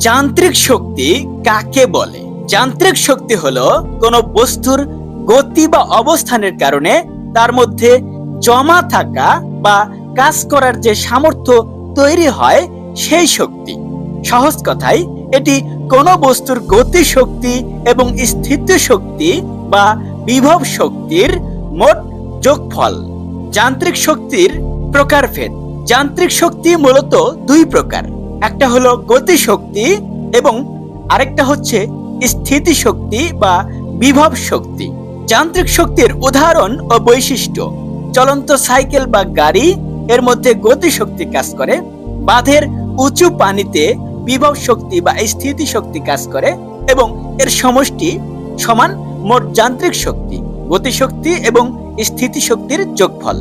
যান্ত্রিক শক্তি কাকে বলে? যান্ত্রিক শক্তি হলো কোনো বস্তুর গতি বা অবস্থানের কারণে তার মধ্যে জমা থাকা বা কাজ করার যে সামর্থ্য তৈরি হয় সেই শক্তি। সহজ কথায় এটি কোনো বস্তুর গতি শক্তি এবং স্থিতি শক্তি বা বিভব শক্তির মোট যোগফল। যান্ত্রিক শক্তির প্রকারভেদ। যান্ত্রিক শক্তি মূলত দুই প্রকার, একটা হলো গতি শক্তি এবং আরেকটা হচ্ছে স্থিতি শক্তি বা বিভব শক্তি। যান্ত্রিক শক্তির উদাহরণ ও বৈশিষ্ট্য: চলন্ত সাইকেল বা গাড়ি, এর মধ্যে গতি শক্তি কাজ করে। বাঁধের উঁচু পানিতে বিভব শক্তি বা স্থিতি শক্তি কাজ করে এবং এর সমষ্টি সমান মোট যান্ত্রিক শক্তি, গতি শক্তি এবং স্থিতি শক্তির যোগফল।